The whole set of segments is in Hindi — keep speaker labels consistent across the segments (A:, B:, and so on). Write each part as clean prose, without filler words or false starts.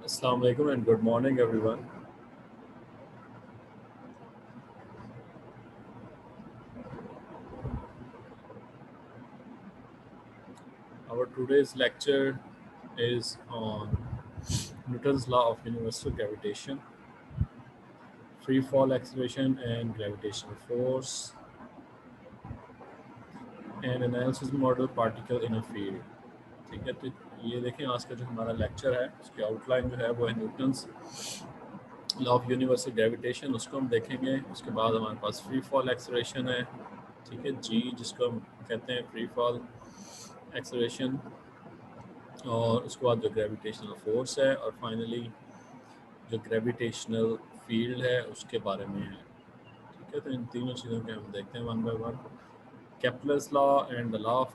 A: Assalamu alaikum and good morning, everyone. Our today's lecture is on Newton's law of universal gravitation, free fall acceleration and gravitational force, and analysis model particle in a field. ठीक है, तो ये देखें आज का जो हमारा लेक्चर है उसकी आउटलाइन जो है वो है Newton's law of universal gravitation, उसको हम देखेंगे। उसके बाद हमारे पास फ्री फॉल एक्सेलरेशन है, ठीक है जी, जिसको हम कहते हैं फ्री फॉल एक्सेलरेशन, और उसके बाद जो ग्रेविटेशनल फोर्स है, और फाइनली जो ग्रेविटेशनल फील्ड है उसके बारे में है। ठीक है, तो इन तीनों चीज़ों के हम देखते हैं one by one. Kepler's law and the law of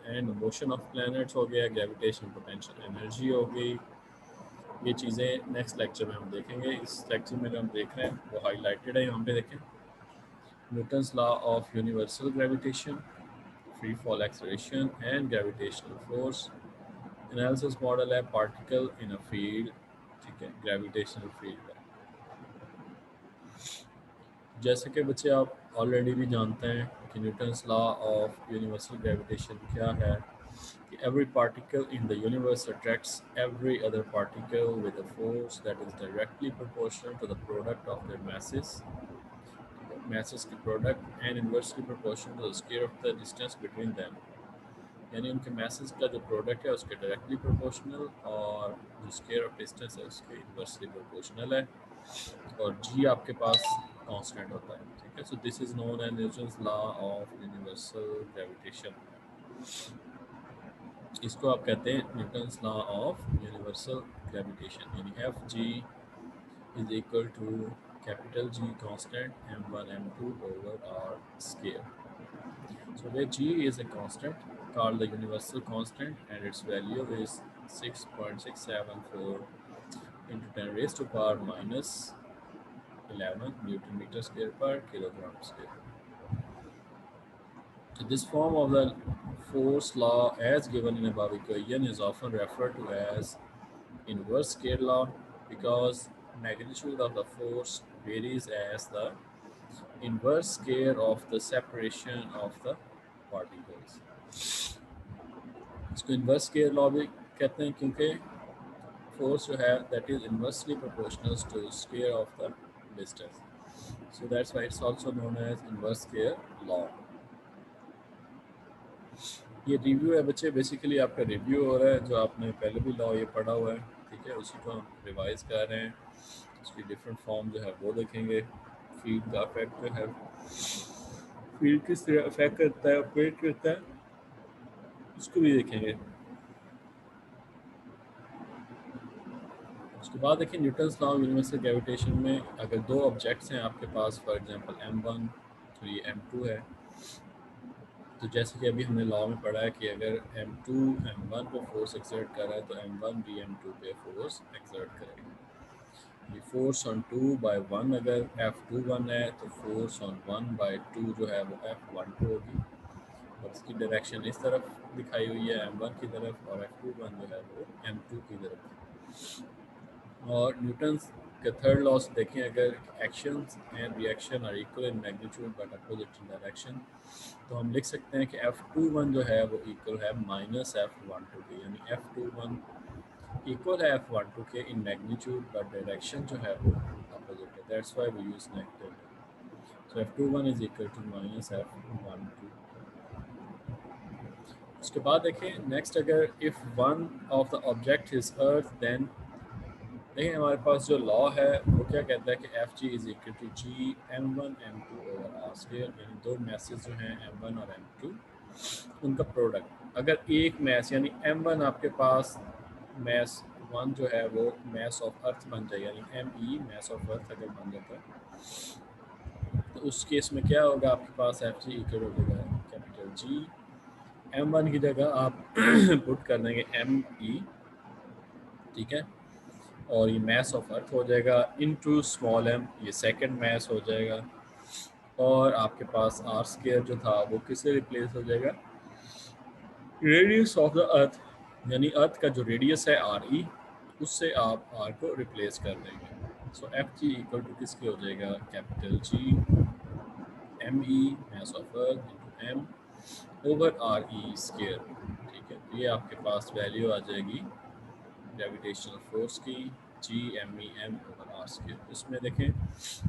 A: and motion of planets हो गया, ग्रेविटेशनल पोटेंशियल एनर्जी हो गई। ये चीज़ें नेक्स्ट लेक्चर में हम देखेंगे। इस लेक्चर में जो हम देख रहे हैं वो हाईलाइटेड है, यहाँ पे देखें। Newton's law of universal gravitation, free fall acceleration and gravitational force, analysis model है पार्टिकल इन अ फील्ड, ठीक है, ग्रेविटेशनल फील्ड है। जैसे कि बच्चे आप ऑलरेडी भी जानते हैं कि Newton's law of universal gravitation क्या है, कि every particle in the universe attracts every other particle with a force that is directly proportional to the product of their masses की product and inversely proportional to the square of the distance between them. यानी उनके मैसेज का जो प्रोडक्ट है उसके डायरेक्टली प्रोपोर्शनल, और जो स्क्वायर ऑफ डिस्टेंस है उसके इनवर्सली प्रोपोर्शनल है, और जी आपके पास कांस्टेंट होता है। ठीक है, so this is known as Newton's law of universal gravitation. इसको आप कहते हैं Newton's law of universal gravitation, यानी F G is equal to capital G constant m1 m2 over r square. So where g is a constant called the universal constant and its value is 6.674 into 10 raised to power minus 11 Newton meter square per kilogram square. This form of the force law as given in above equation is often referred to as inverse scale law because magnitude of the force varies as the inverse scale of the separation of the particles. इसको inverse scale law भी कहते हैं क्योंकि force जो है that is inversely proportional to the square of the distance. So that's why it's also known as inverse scale law. ये रिव्यू है बच्चे, बेसिकली आपका रिव्यू हो रहा है, जो आपने पहले भी लॉ ये पढ़ा हुआ है, ठीक है, उसी को हम रिवाइज कर रहे हैं। उसकी डिफरेंट फॉर्म जो है वो देखेंगे। फील्ड का इफेक्ट जो है, फील्ड किस तरह इफेक्ट करता है, ऑपरेट करता है, उसको भी देखेंगे। उसके बाद देखिए Newton's law of universal gravitation में अगर दो ऑब्जेक्ट्स हैं आपके पास, फॉर एग्जांपल m1 तो ये m2 है, तो जैसे कि अभी हमने लॉ में पढ़ा है कि अगर m2 m1 पे फोर्स एक्सर्ट कर रहा है तो m1 भी m2 पे फोर्स एक्सर्ट करेगा। ये फोर्स ऑन 2 बाय 1 अगर F2 1 है तो फोर्स ऑन 1 बाय 2 जो है वो F12 होगी, और इसकी डायरेक्शन इस तरफ दिखाई हुई है m1 की तरफ, और F21 जो है वो m2 की तरफ। और न्यूटन्स के थर्ड लॉ से देखें, अगर actions and reaction are equal in magnitude but opposite in direction, तो हम लिख सकते हैं कि F21 जो है वो इक्वल है माइनस F12 के, यानी F21 इक्वल है F12 के इन मैग्नीट्यूड बट डायरेक्शन जो है वो अपोजिट है। That's why we use negative. So F21 is equal to minus F12। उसके बाद देखें नेक्स्ट, अगर if one of the object is earth then, देखिए हमारे पास जो लॉ है वो क्या कहता है कि F G is equal to G m1 m2 over R square, यानी दो मैसेज जो हैं m1 और m2 उनका प्रोडक्ट। अगर एक मैस यानी m1 आपके पास मैस 1 जो है वो मैस ऑफ अर्थ बन जाए, यानी me मैस ऑफ अर्थ अगर बन जाता है, तो उस केस में क्या होगा, आपके पास एफ जी इक्वल हो जाएगा कैपिटल जी, m1 की जगह आप पुट कर देंगे me, ठीक है, और ये मैस ऑफ अर्थ हो जाएगा इनटू स्मॉल m, ये सेकंड मैस हो जाएगा, और आपके पास आर स्क्वायर जो था वो किससे रिप्लेस हो जाएगा, रेडियस ऑफ द अर्थ, यानी अर्थ का जो रेडियस है आर ई, उससे आप आर को रिप्लेस कर देंगे। So F G equal to किसके हो जाएगा, capital G M E mass of earth into M over R E square. ठीक है, तो ये आपके पास वैल्यू आ जाएगी ग्रेविटेशनल फोर्स की, G M E M over R square. इसमें देखें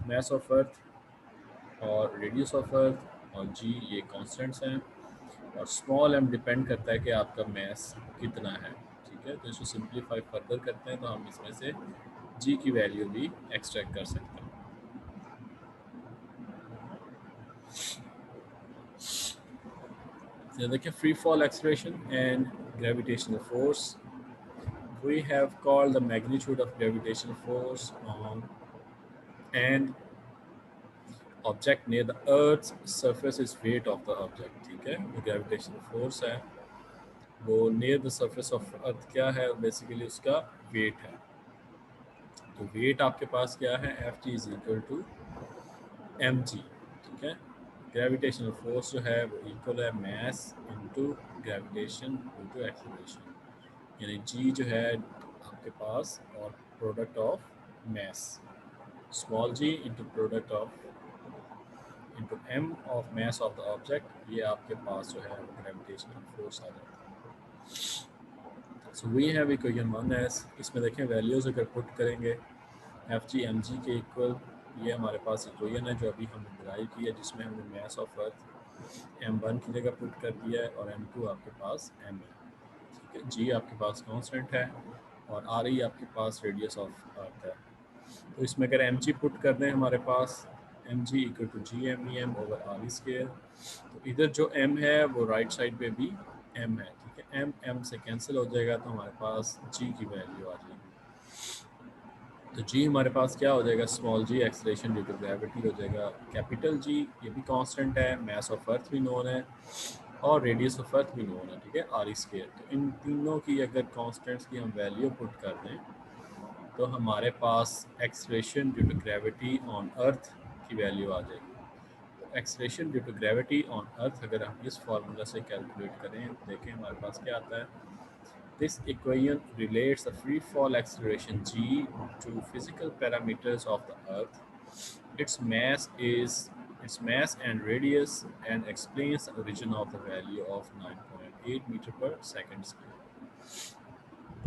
A: मास ऑफ अर्थ और रेडियस ऑफ अर्थ और जी ये कांस्टेंट्स हैं, और स्मॉल एम डिपेंड करता है कि आपका मास कितना है। ठीक है, तो इसको सिंप्लीफाई फर्दर करते हैं तो हम इसमें से जी की वैल्यू भी एक्सट्रैक्ट कर सकते हैं। So देखिए free fall acceleration and gravitational force, we have called the magnitude of gravitational force on an object near the earth's surface is weight of the object। ठीक है, जो ग्रेविटेशनल फोर्स है वो near the surface of earth क्या है, बेसिकली उसका वेट है। तो वेट आपके पास क्या है, F G is equal to M G. ठीक है, ग्रेविटेशनल फोर्स जो है वो इक्वल है mass into gravitation into acceleration, यानी जी जो है आपके पास और product of mass small G into product of into M of mass of the object, ये आपके पास जो है ग्रेविटेशनल फोर्स आ जाता है। So we have equation one S, इसमें देखें वैल्यूज अगर पुट करेंगे एफ जी एम जी के इक्वल, ये हमारे पास इक्वेशन है जो अभी हमने डिराइव की है, जिसमें हमने mass of earth M one की जगह पुट कर दिया है और एम टू आपके पास एम है। ठीक है, जी आपके पास कांस्टेंट है और आर ई आपके पास रेडियस ऑफ अर्थ है। तो इसमें अगर एम जी पुट कर दें हमारे पास M G equal to G M E M over R E square, तो इधर जो एम है वो राइट साइड पे भी एम है। ठीक है, एम एम से कैंसिल हो जाएगा तो हमारे पास जी की वैल्यू आ जाएगी। तो जी हमारे पास क्या हो जाएगा, small G acceleration due to gravity हो जाएगा, कैपिटल जी ये भी कांस्टेंट है, मास ऑफ अर्थ भी नोन है और रेडियस ऑफ अर्थ भी नोन है। ठीक है, आर ई स्केयर। तो इन तीनों की अगर कांस्टेंट्स की हम वैल्यू पुट कर दें तो हमारे पास acceleration due to gravity on earth की वैल्यू आ जाएगी। तो acceleration due to gravity on earth अगर हम इस फार्मूला से कैलकुलेट करें, देखें हमारे पास क्या आता है। This equation relates the free fall acceleration g to physical parameters of the earth. Its mass and radius, and explains the origin of the value of 9.8 meter per second square।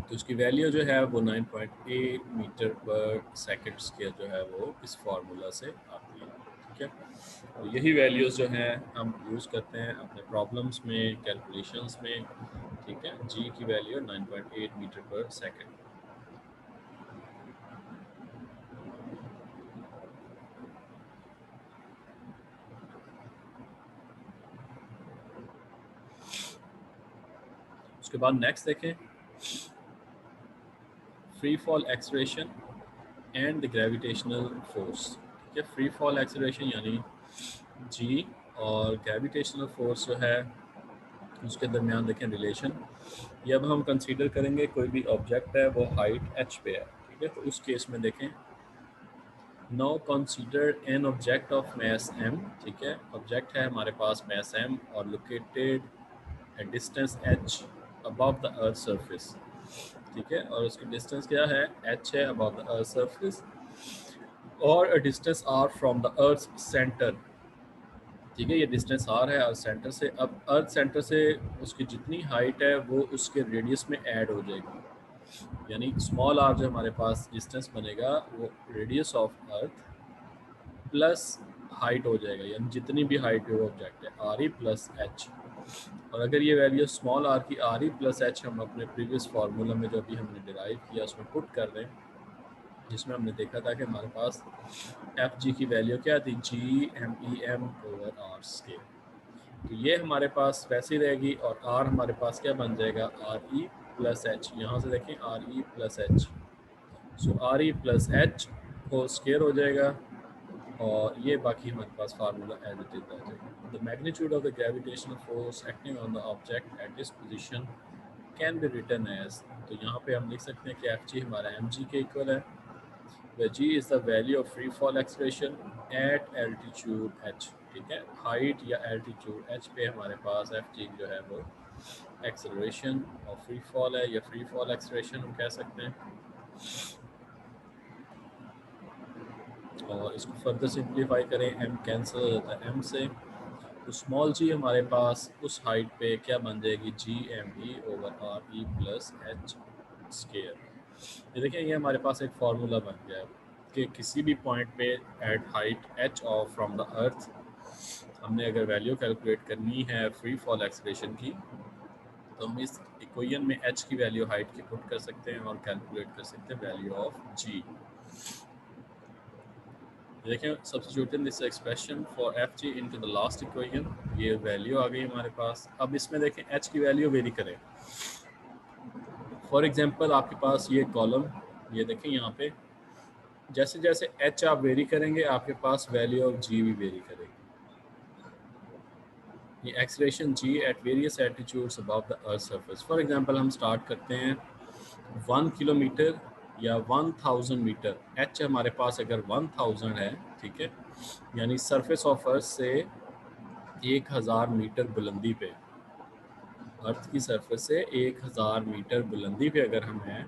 A: तो इसकी वैल्यू जो है वो 9.8 मीटर पर सेकंड स्क्वायर जो है वो इस फार्मूला से आती है। ठीक है, तो यही वैल्यूज़ जो हैं हम यूज़ करते हैं अपने प्रॉब्लम्स में, कैलकुलेशंस में। ठीक है, जी की वैल्यू 9.8 मीटर पर सेकंड। उसके बाद नेक्स्ट देखें, free fall acceleration and the gravitational force. ठीक है, फ्री फॉल एक्सेलरेशन यानी जी और ग्रेविटेशनल फोर्स जो है उसके दरमियान देखें रिलेशन। ये अब हम कंसीडर करेंगे कोई भी ऑब्जेक्ट है वो हाइट एच पे है। ठीक है, तो उस केस में देखें, now consider an object of mass M. ठीक है, ऑब्जेक्ट है हमारे पास मास एम और located at distance H above the earth surface. ठीक है, और उसकी डिस्टेंस क्या है, एच है अबव द अर्थ सरफेस, और a distance R from the earth centre. ठीक है, ये डिस्टेंस आर है अर्थ सेंटर से। अब अर्थ सेंटर से उसकी जितनी हाइट है वो उसके रेडियस में ऐड हो जाएगी, यानी स्मॉल आर जो हमारे पास डिस्टेंस बनेगा वो radius of earth plus height हो जाएगा, यानी जितनी भी हाइट है वो ऑब्जेक्ट है आर ई प्लस एच। और अगर ये वैल्यू स्मॉल आर की आर ई प्लस एच हम अपने प्रीवियस फार्मूला में जो अभी हमने डिराइव किया उसमें पुट कर दें, जिसमें हमने देखा था कि हमारे पास एफ जी की वैल्यू क्या थी, G M E M over R square. तो ये हमारे पास वैसी रहेगी और आर हमारे पास क्या बन जाएगा, आर ई प्लस एच। यहाँ से देखें R E plus H, so R E plus H whole square हो जाएगा और ये बाकी हमारे पास फार्मूला एज इट इज आ जाएगा। The magnitude of the gravitational force acting on the object at this position can be written as, तो यहाँ पे हम लिख सकते हैं कि एफ जी हमारा एम जी के इक्वल है, where g is the value of free fall acceleration at altitude h। ठीक है, हाइट या एल्टीट्यूड h पे हमारे पास एफ जी जो है वो एक्सेलरेशन और फ्री फॉल है या फ्री फॉल एक्सेलरेशन हम कह सकते हैं। और इसको फर्दर सिंप्लीफाई करें, m कैंसिल हो जाता है m से, तो स्मॉल g हमारे पास उस हाइट पे क्या बन जाएगी, G M E over R E plus H square. ये देखिए ये हमारे पास एक फार्मूला बन गया है कि किसी भी पॉइंट पे at height h of from the earth हमने अगर वैल्यू कैलकुलेट करनी है फ्री फॉल एक्सेलरेशन की, तो हम इस इक्वेशन में h की वैल्यू हाइट की पुट कर सकते हैं और कैलकुलेट कर सकते हैं वैल्यू ऑफ g। देखें substituting this expression for F G into the last equation, ये वैल्यू आ गई हमारे पास। अब इसमें देखें h की वैल्यू वेरी करें। फॉर एग्जांपल आपके पास ये कॉलम, ये देखें यहाँ पे जैसे जैसे h आप वेरी करेंगे आपके पास वैल्यू ऑफ g भी वेरी करेगी। ये acceleration g at various altitudes above the earth surface. For example हम स्टार्ट करते हैं 1 किलोमीटर या 1000 मीटर, h हमारे पास अगर 1000 है, ठीक है, यानी सरफेस ऑफ अर्थ से 1000 मीटर बुलंदी पे, अर्थ की सरफेस से 1000 मीटर बुलंदी पे अगर हम हैं,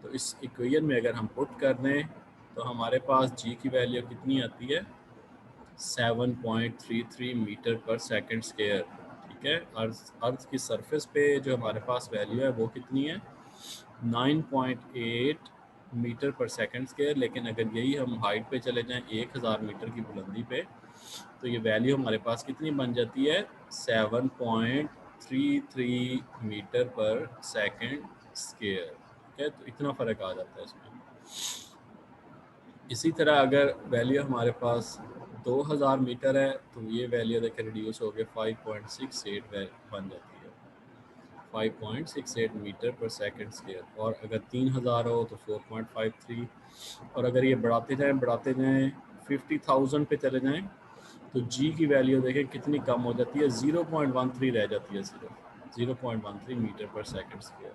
A: तो इस इक्वेशन में अगर हम पुट कर दें तो हमारे पास g की वैल्यू कितनी आती है, 7.33 मीटर पर सेकंड स्क्वायर। ठीक है, अर्थ की सरफेस पे जो हमारे पास वैल्यू है वो कितनी है, 9.8 मीटर पर सेकंड स्क्वायर। लेकिन अगर यही हम हाइट पे चले जाएं 1000 मीटर की बुलंदी पे, तो ये वैल्यू हमारे पास कितनी बन जाती है, 7.33 मीटर पर सेकंड स्क्वायर। ठीक है, तो इतना फ़र्क आ जाता है इसमें। इसी तरह अगर वैल्यू हमारे पास 2000 मीटर है, तो ये वैल्यू देखिए रिड्यूस हो गया 5.68 बन जाती है, 5.68 मीटर पर सेकंड स्क्वायर। और अगर 3000 हो तो 4.53, और अगर ये बढ़ाते जाएं 50,000 पे चले जाएं, तो g की वैल्यू देखें कितनी कम हो जाती है, 0.13 रह जाती है, सिर्फ 0.13 मीटर पर सेकंड स्क्वायर।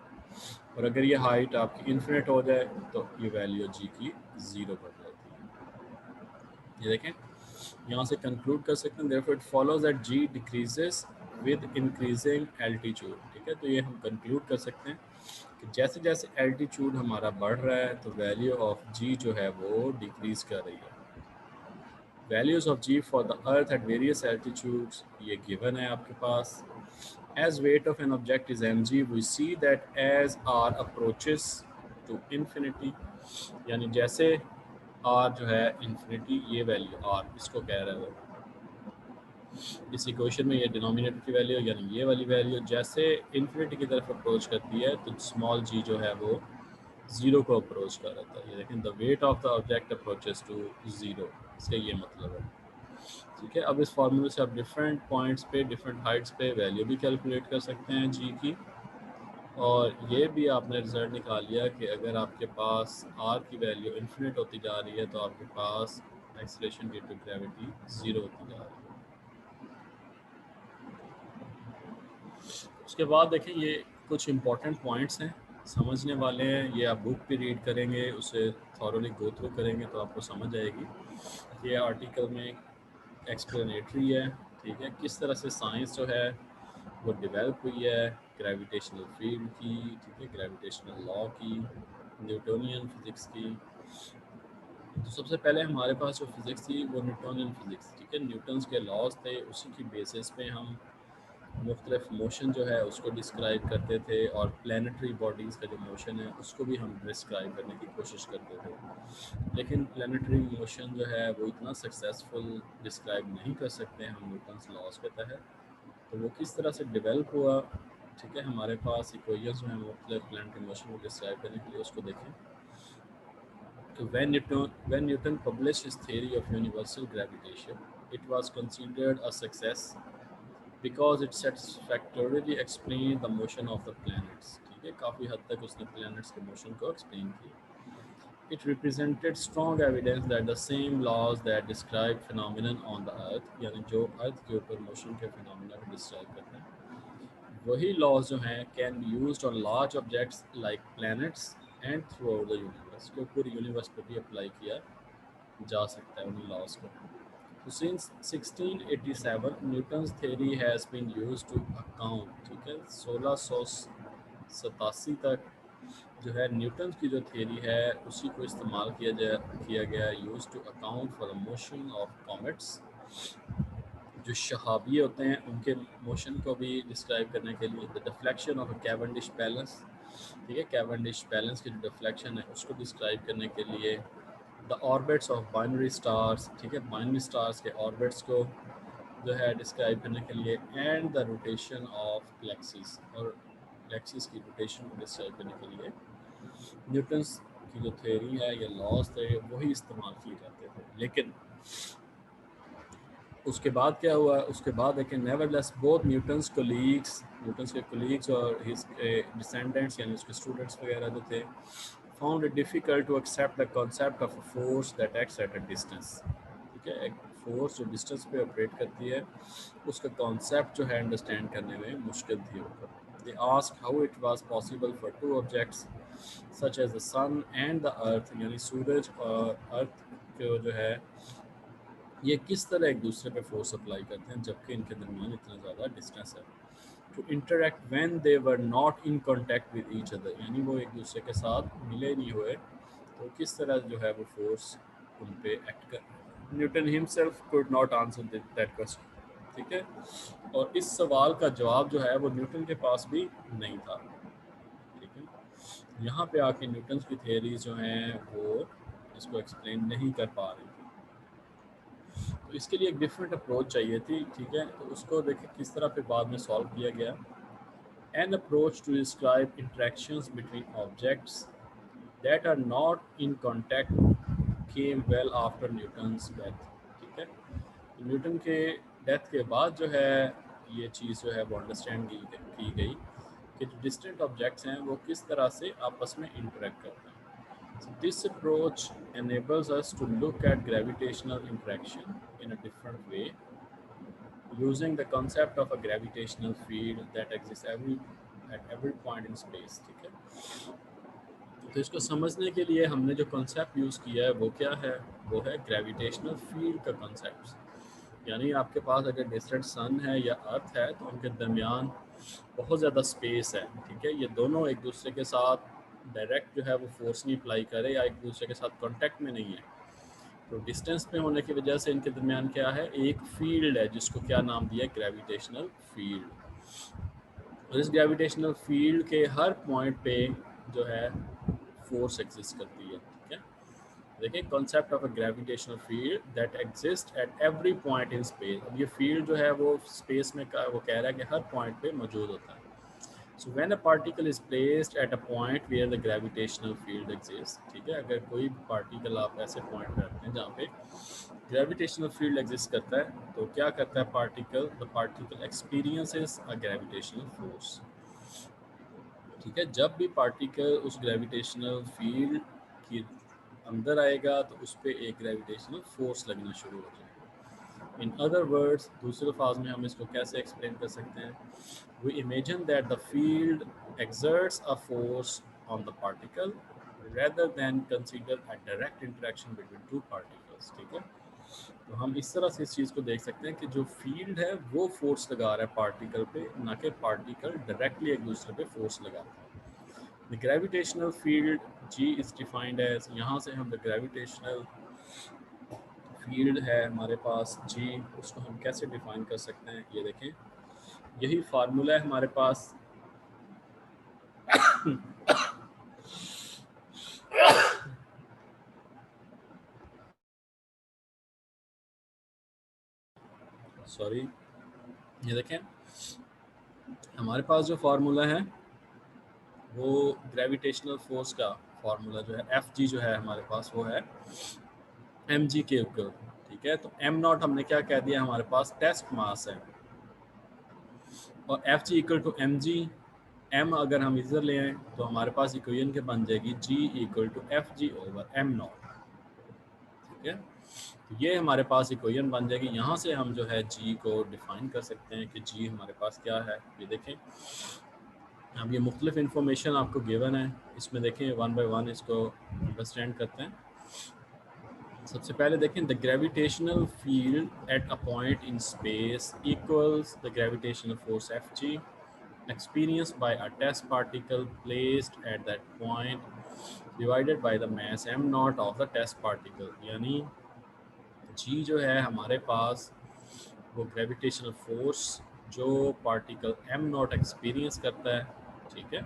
A: और अगर ये हाइट आपकी इन्फिनिट हो जाए तो ये वैल्यू g की 0 बन जाती है। ये देखें यहाँ से कंक्लूड कर सकते हैं, therefore it follows that g decreases with increasing altitude. ठीक है, तो ये हम कंक्लूड कर सकते हैं कि जैसे जैसे एल्टीट्यूड हमारा बढ़ रहा है तो वैल्यू ऑफ g जो है वो डिक्रीज कर रही है। Values of g for the earth at various altitudes ये गिवन है आपके पास। As weight of an object is mg, we see that as r approaches to infinity, यानी जैसे r जो है infinity, ये वैल्यू r इसको कह रहा है वो, इस इक्वेशन में ये डिनोमिनेटर की वैल्यू यानी ये वाली वैल्यू जैसे इन्फिनिटी की तरफ अप्रोच करती है तो स्मॉल g जो है वो ज़ीरो को अप्रोच कर रहा था। ये देखें the weight of the object approaches to zero, इसका ये मतलब है। ठीक है, अब इस फार्मूले से आप डिफरेंट पॉइंट्स पे डिफरेंट हाइट्स पे वैल्यू भी कैलकुलेट कर सकते हैं g की। और ये भी आपने रिजल्ट निकाल लिया कि अगर आपके पास r की वैल्यू इन्फिनिट होती जा रही है तो आपके पास acceleration due to gravity zero होती जा रही है। उसके बाद देखें ये कुछ इंपॉर्टेंट पॉइंट्स हैं, समझने वाले हैं, ये आप बुक भी रीड करेंगे, उसे थॉरोली गो थ्रू करेंगे तो आपको समझ आएगी। ये आर्टिकल में एक्सप्लेनेटरी है, ठीक है, किस तरह से साइंस जो है वो डेवलप हुई है ग्रेविटेशनल फील्ड की, ठीक है, ग्रेविटेशनल लॉ की, न्यूटोनियन फिज़िक्स की। तो सबसे पहले हमारे पास जो फिज़िक्स थी वो न्यूटोनियन फिज़िक्स, ठीक है, न्यूटन्स के लॉज थे, उसी की बेसिस पे हम मुख्तलिफ मोशन जो है उसको डिस्क्राइब करते थे, और प्लानिटरी बॉडीज़ का जो मोशन है उसको भी हम डिस्क्राइब करने की कोशिश करते थे। लेकिन प्लानिटरी मोशन जो है वो इतना सक्सेसफुल डिस्क्राइब नहीं कर सकते हम न्यूटन्स लॉज के तहत। तो वो किस तरह से डेवलप हुआ, ठीक है, हमारे पास इक्वेशंस जो हैं मुख्तलिफ प्लानिटरी मोशन को डिस्क्राइब करने के लिए, उसको देखें। तो when Newton published his theory of universal gravitation, it was considered a success because it satisfactorily explained the motion of the planets। ठीक है, काफ़ी हद तक उसने planets के motion को explain किया। It represented strong evidence that the same laws that describe phenomenon on the earth, यानी जो अर्थ के ऊपर motion के phenomena को describe करते हैं, वही laws जो हैं can be used on large objects like planets and throughout the universe, जो पूरी universe पे भी apply किया जा सकता है उन laws को। So since 1687 Newton's theory has been used to account, ठीक है, 1687 तक जो है न्यूटन की जो थियरी है उसी को इस्तेमाल किया गया used to account for the motion of comets. जो शहाबी होते हैं उनके मोशन को भी डिस्क्राइब करने के लिए the deflection of Cavendish balance, ठीक है, कैवेंडिश बैलेंस की जो डिफ्लेक्शन है उसको डिस्क्राइब करने के लिए the orbits of binary stars, ठीक है, बाइनरी स्टार्स के ऑर्बिट्स को जो है डिस्क्राइब करने के लिए and the rotation of galaxies, और गैलेक्सीज की रोटेशन को डिस्क्राइब करने के लिए न्यूटन्स की जो थ्योरी है या लॉज थे वही इस्तेमाल किए जाते थे। लेकिन उसके बाद क्या हुआ, उसके बाद देखिए नेवरलेस बोथ न्यूटन्स के कोलीग्स और हिज डिसेंडेंट्स यानी उसके स्टूडेंट्स वगैरह जो थे found it difficult to accept the concept of a force that acts at a distance, ठीक है, एक फोर्स जो डिस्टेंस पे ऑपरेट करती है उसका कॉन्सेप्ट जो है अंडरस्टैंड करने में मुश्किल थी उनको। They asked how it was possible for two objects such as the sun and the earth, यानी सूरज और अर्थ को जो है ये किस तरह एक दूसरे पे फोर्स अप्लाई करते हैं जबकि इनके दरमियान इतना ज़्यादा डिस्टेंस है। To interact when they were not in contact with each other, यानी वो एक दूसरे के साथ मिले नहीं हुए तो किस तरह जो है वो फोर्स उन पे एक्ट कर। Newton himself could not answer that question, ठीक है, और इस सवाल का जवाब जो है वो न्यूटन के पास भी नहीं था, ठीक है। यहाँ पे आके न्यूटन की थियरीज जो हैं वो इसको एक्सप्लेन नहीं कर पा रही थी, तो इसके लिए एक डिफरेंट अप्रोच चाहिए थी, ठीक है, तो उसको देखिए किस तरह फिर बाद में सॉल्व किया गया। An approach to describe interactions between objects that are not in contact came well after Newton's death, ठीक है, तो न्यूटन के डेथ के बाद जो है ये चीज़ जो है वो अंडरस्टैंड की गई कि जो डिस्टेंट ऑब्जेक्ट्स हैं वो किस तरह से आपस में इंटरेक्ट करते हैं। So this approach enables us to look at gravitational interaction in a different way, using the concept of a gravitational field that exists at every point in space, ठीक है। तो इसको समझने के लिए हमने जो कॉन्सेप्ट यूज़ किया है वो क्या है, वो है ग्रेविटेशनल फील्ड का कॉन्सेप्ट। यानी आपके पास अगर डिस्टेंट सन है या अर्थ है तो उनके दरमियान बहुत ज़्यादा स्पेस है, ठीक है, ये दोनों एक दूसरे के साथ डायरेक्ट जो है वो फोर्स नहीं अप्लाई करे या एक दूसरे के साथ कांटेक्ट में नहीं है, तो डिस्टेंस में होने की वजह से इनके दरमियान क्या है, एक फील्ड है जिसको क्या नाम दिया है, ग्रेविटेशनल फील्ड। और इस ग्रेविटेशनल फील्ड के हर पॉइंट पे जो है फोर्स एग्जिस्ट करती है, ठीक है। देखिए concept of a gravitational field that exist at every point in space, अब ये फील्ड जो है वो स्पेस में वो कह रहा है कि हर पॉइंट पे मौजूद होता है। So when a particle is placed at a point where the gravitational field exists, ठीक है, अगर कोई पार्टिकल आप ऐसे पॉइंट पे रखते हैं जहाँ पे ग्रेविटेशनल फील्ड एग्जिस्ट करता है तो क्या करता है particle, the particle experiences a gravitational force, ठीक है, जब भी पार्टिकल उस ग्रेविटेशनल फील्ड के अंदर आएगा तो उस पर एक ग्रेविटेशनल फोर्स लगना शुरू हो जाएगा। इन अदर वर्ड्स, दूसरे अल्फाज में हम इसको कैसे एक्सप्लेन कर सकते हैं, we imagine that the field exerts a force on the particle rather than consider a direct interaction between two particles, ठीक है, तो हम इस तरह से इस चीज़ को देख सकते हैं कि जो फील्ड है वो फोर्स लगा रहा है पार्टिकल पे, ना कि पार्टिकल डायरेक्टली एक दूसरे पे फोर्स लगाता है। The gravitational field G is defined as, यहाँ से हम द ग्रेविटेशनल फील्ड है हमारे पास जी, उसको हम कैसे डिफाइन कर सकते हैं, ये देखें, यही फार्मूला है हमारे पास। सॉरी, ये देखें हमारे पास जो फार्मूला है वो ग्रेविटेशनल फोर्स का फार्मूला जो है एफ जी जो है हमारे पास वो है एम जी के ऊपर, ठीक है, तो एम नॉट हमने क्या कह दिया, हमारे पास टेस्ट मास है, और F G equal to M G, M अगर हम इधर ले आए तो हमारे पास इक्वेशन के बन जाएगी G equal to F G over M naught, ठीक है, तो ये हमारे पास इक्वेशन बन जाएगी। यहाँ से हम जो है जी को डिफाइन कर सकते हैं कि जी हमारे पास क्या है, ये देखें, अब ये मुख्तलिफ इंफॉर्मेशन आपको गिवन है, इसमें देखें वन बाय वन इसको अंडरस्टैंड करते हैं। सबसे पहले देखें the gravitational field at a point in space equals the gravitational force F G experienced by a test particle placed at that point divided by the mass m naught of the test particle, यानी g जो है हमारे पास वो ग्रेविटेशनल फोर्स जो पार्टिकल m नॉट एक्सपीरियंस करता है, ठीक है,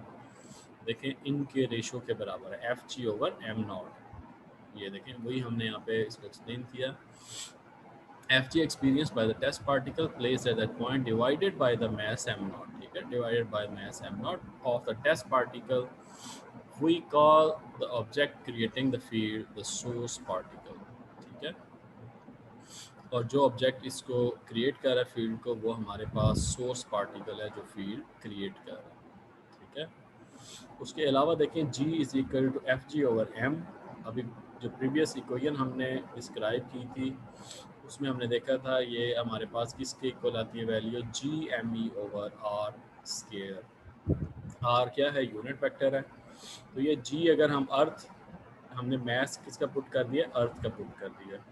A: देखें इनके रेशो के बराबर है F G over M naught. ये देखें वही हमने यहाँ पे इसको एक्सप्लेन किया, F G experience by the test particle place at that point divided by the mass M naught, ठीक है, divided by mass M naught of the test particle, we call the object creating the field the source particle, ठीक है, और जो ऑब्जेक्ट इसको क्रिएट कर रहा है फील्ड को वो हमारे पास सोर्स पार्टिकल है जो फील्ड क्रिएट कर रहा है, ठीक है। उसके अलावा देखें g is equal to F G over M, अभी जो प्रीवियस इक्वेशन हमने डिस्क्राइब की थी उसमें हमने देखा था ये हमारे पास किसके इक्वल आती है value G M E over R square, R क्या है यूनिट वेक्टर है, तो ये g अगर हम अर्थ हमने मैस किसका पुट कर दिया अर्थ का पुट कर दिया,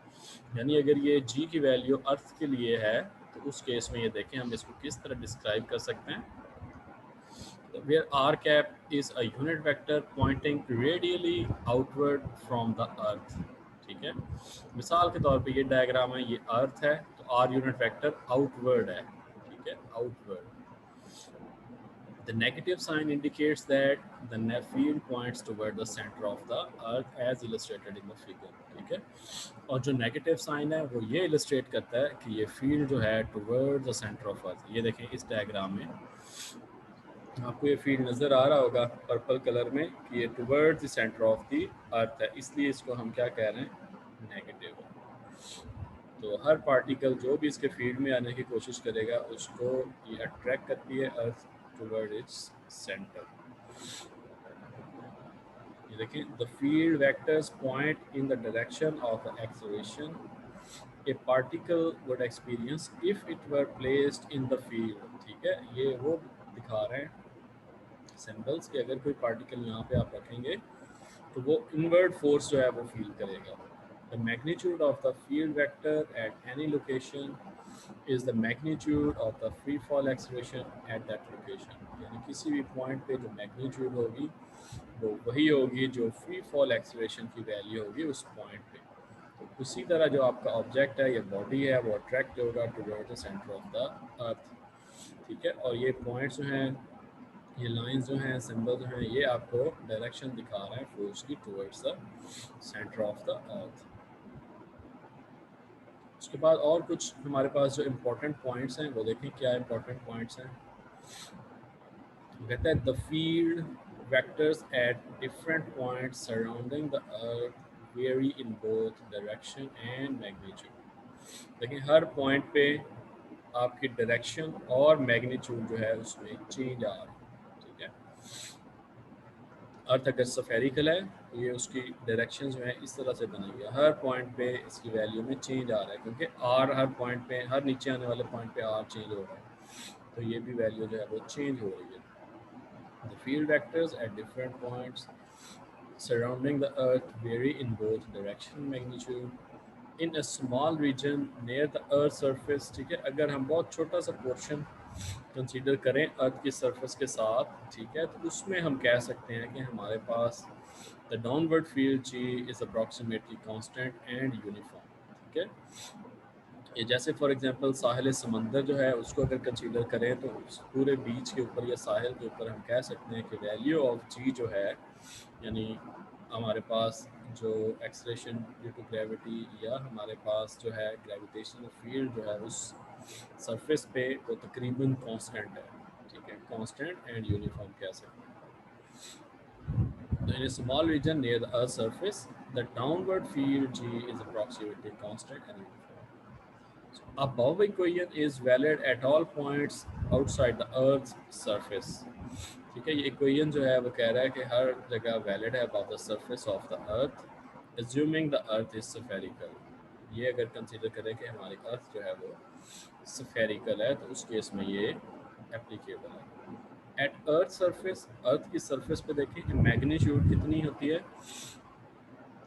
A: यानी अगर ये g की वैल्यू अर्थ के लिए है तो उस केस में ये देखें हम इसको किस तरह डिस्क्राइब कर सकते हैं, where r cap is a unit vector pointing radially outward from the earth, ठीक है, मिसाल के तौर पे ये डायग्राम है, ये अर्थ है तो r यूनिट वेक्टर आउटवर्ड है, ठीक है, outward. The negative sign indicates that the net field points toward the center of the earth as illustrated in the figure, ठीक है, और जो नेगेटिव साइन है वो ये इलस्ट्रेट करता है कि ये फील्ड जो है toward the centre of earth, ये देखें इस डायग्राम में आपको ये फील्ड नज़र आ रहा होगा पर्पल कलर में कि ये toward the centre of the earth है, इसलिए इसको हम क्या कह रहे हैं नेगेटिव है। तो हर पार्टिकल जो भी इसके फील्ड में आने की कोशिश करेगा उसको ये अट्रैक्ट करती है अर्थ टुवर्ड इट्स सेंटर। ये देखिए the field vectors point in the direction of the acceleration A particle would experience if it were placed in the field, ठीक है, ये वो दिखा रहे हैं सिंबल्स कि अगर कोई पार्टिकल यहाँ पे आप रखेंगे तो वो इनवर्ड फोर्स जो है वो फील करेगा। The magnitude of the field vector at any location is the magnitude of the free fall acceleration at that location, यानी किसी भी पॉइंट पे जो मैग्नीट्यूड होगी वो वही होगी जो फ्री फॉल एक्सेलरेशन की वैल्यू होगी उस पॉइंट पे। तो उसी तरह जो आपका ऑब्जेक्ट है या बॉडी है वो अट्रैक्ट होगा toward the centre of the earth, ठीक है, और ये पॉइंट्स जो हैं ये लाइंस जो हैं सिंबल जो हैं ये आपको डायरेक्शन दिखा रहे हैं फोर्स की towards the centre of the earth. उसके बाद और कुछ हमारे पास जो इम्पोर्टेंट पॉइंट्स हैं वो देखें क्या इम्पोर्टेंट पॉइंट्स हैं। कहते हैं the field vectors at different points surrounding the earth vary in both direction and magnitude, देखिए हर पॉइंट पे आपकी डायरेक्शन और मैग्नीट्यूड जो है उसमें चेंज आ रहा है, ठीक है। अर्थ अगर सफेरिकल है तो ये उसकी डायरेक्शन जो है इस तरह से बनी हुई है, हर पॉइंट पे इसकी वैल्यू में चेंज आ रहा है क्योंकि आर हर पॉइंट पे हर नीचे आने वाले पॉइंट पे आर चेंज हो रहा है, तो ये भी वैल्यू जो है वो चेंज हो रही है। The field vectors at different points surrounding the earth vary in both direction magnitude in a small region near the earth surface, ठीक है, अगर हम बहुत छोटा सा पोर्शन कंसीडर करें अर्थ की सरफेस के साथ, ठीक है, तो उसमें हम कह सकते हैं कि हमारे पास the downward field G is approximately constant and uniform, ठीक है। ये जैसे फॉर एग्जांपल साहिल समंदर जो है उसको अगर कंसीडर करें तो उस पूरे बीच के ऊपर या साहिल के ऊपर हम कह सकते हैं कि वैल्यू ऑफ जी जो है यानी हमारे पास जो एक्सलेशन ड्यू टू ग्रेविटी या हमारे पास जो है ग्रेविटेशनल फील्ड जो है उस सरफेस पे वो तकरीबन कांस्टेंट है, ठीक है, कांस्टेंट एंड यूनिफॉर्म कह सकते हैं। In a small region near the Earth's surface, the downward field G is approximately constant and uniform. So, above equation is valid at all points outside the Earth's surface. ठीक है, ये इक्वेशन जो है वो कह रहा है कि हर जगह वैलिड है above the surface of the earth assuming the earth is spherical, ये अगर कंसीडर करें कि हमारी अर्थ जो है वो स्फेरिकल है तो उस केस में ये एप्लीकेबल है। एट अर्थ सरफेस, अर्थ की सरफेस पे देखें मैग्नीट्यूड कितनी होती है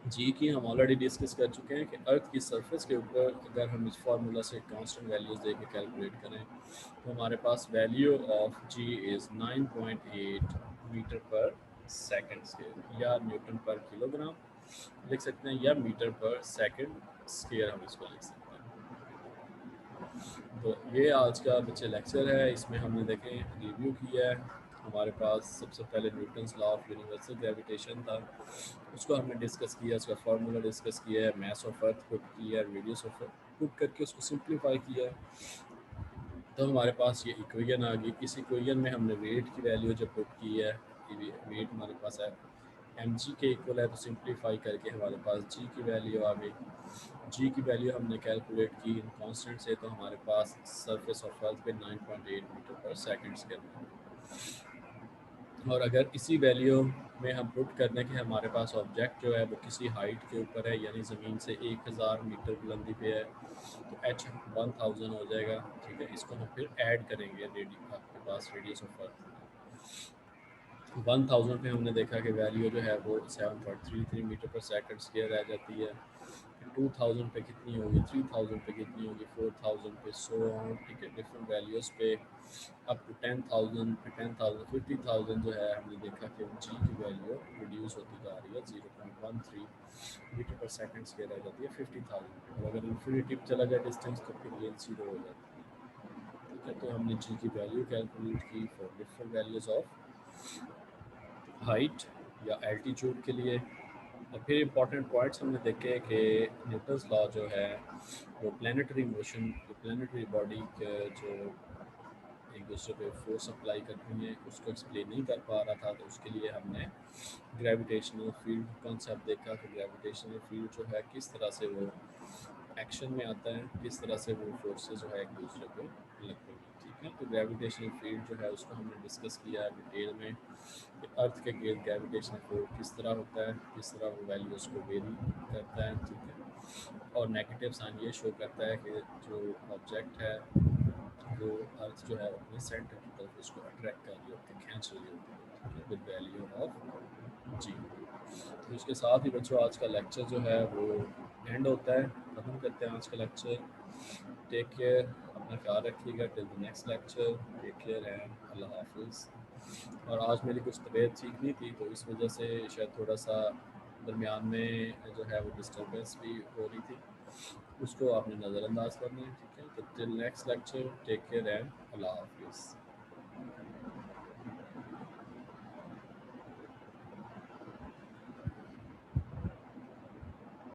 A: जी की हम ऑलरेडी डिस्कस कर चुके हैं कि अर्थ की सरफेस के ऊपर अगर हम इस फार्मूला से कांस्टेंट वैल्यूज़ दे के कैलकुलेट करें तो हमारे पास value of G is 9.8 metre per second square या न्यूटन पर किलोग्राम लिख सकते हैं या मीटर पर सेकंड स्केयर हम इसको लिख सकते हैं। तो ये आज का बच्चे लेक्चर है, इसमें हमने देखें रिव्यू किया है। हमारे पास सबसे पहले Newton's law of universal gravitation था, उसको हमने डिस्कस किया, उसका फार्मूला डिस्कस किया है, मास ऑफ अर्थ पुट किया है, रेडियस ऑफ अर्थ पुट करके उसको सिंप्लीफाई किया है। तो हमारे पास ये इक्वेशन आ गई। इस इक्वेशन में हमने वेट की वैल्यू जब पुट की है, वेट हमारे पास है एम जी के इक्वल है, तो सिंप्लीफाई करके हमारे पास जी की वैल्यू आ गई। जी की वैल्यू हमने कैलकुलेट की इन कांस्टेंट से, तो हमारे पास सरफेस ऑफ अर्थ पे 9.8 मीटर पर सेकंड स्केयर। और अगर इसी वैल्यू में हम पुट कर दें कि हमारे पास ऑब्जेक्ट जो है वो किसी हाइट के ऊपर है, यानी ज़मीन से 1000 मीटर बुलंदी पे है, तो एच 1000 हो जाएगा। ठीक है, इसको हम फिर ऐड करेंगे आपके पास रेडियस ऑफ अर्थ 1000 पे हमने देखा कि वैल्यू जो है वो 7.33 मीटर पर सेकंड स्क्वायर रह जाती है। 2000 पे कितनी होगी, 3000 पे कितनी होगी, 4000 पे, सो ऑन। ठीक है, डिफरेंट वैल्यूज़ पे अप टू 10,000 पे 10,000 50,000 जो है हमने देखा कि जी की वैल्यू रिड्यूस होती जा रही है, 0.13 मीटर पर सेकंड स्क्वायर रह जाती है 50,000 पे। और अगर इन्फिनिटी पे चला जाए डिस्टेंस तो फिर ये जीरो हो जाती है। ठीक है, तो हमने जी की वैल्यू कैलकुलेट की for different values of height या एल्टीट्यूड के लिए। और फिर इंपॉर्टेंट पॉइंट्स हमने देखे कि न्यूटन्स लॉ जो है वो प्लानिटरी मोशन, प्लानिटरी बॉडी के जो एक दूसरे पे फोर्स अप्लाई करती हैं उसको एक्सप्लेन नहीं कर पा रहा था, तो उसके लिए हमने ग्रेविटेशनल फील्ड कॉन्सेप्ट देखा कि ग्रेविटेशनल फील्ड जो है किस तरह से वो एक्शन में आता है, किस तरह से वो फोर्सेस जो है एक दूसरे पे लगते हैं। ठीक है, तो ग्रेविटेशनल फील्ड जो है उसको हमने डिस्कस किया है डिटेल में कि अर्थ के गिर्द ग्रेविटेशनल फोर्स किस तरह होता है, किस तरह वो वैल्यू उसको वेरी करता है। ठीक है, और नेगेटिव साइन ये शो करता है कि जो ऑब्जेक्ट है वो अर्थ जो है अपने सेंटर की तरफ उसको अट्रैक्ट कर रही होती है, खींच रही होती है। ठीक है, विद वैल्यू ऑफ जी। तो इसके साथ ही बच्चों आज का लेक्चर जो है वो एंड होता है, ख़त्म करते हैं आज का लेक्चर। टेक केयर, अपना ख्याल रखिएगा। Till the next lecture, take care and अल्लाह हाफिज़। और आज मेरी कुछ तबीयत ठीक नहीं थी, तो इस वजह से शायद थोड़ा सा दरमियान में जो है वो डिस्टर्बेंस भी हो रही थी, उसको आपने नज़रअंदाज करना है। ठीक है, तो till next lecture, take care and अल्लाह हाफिज़।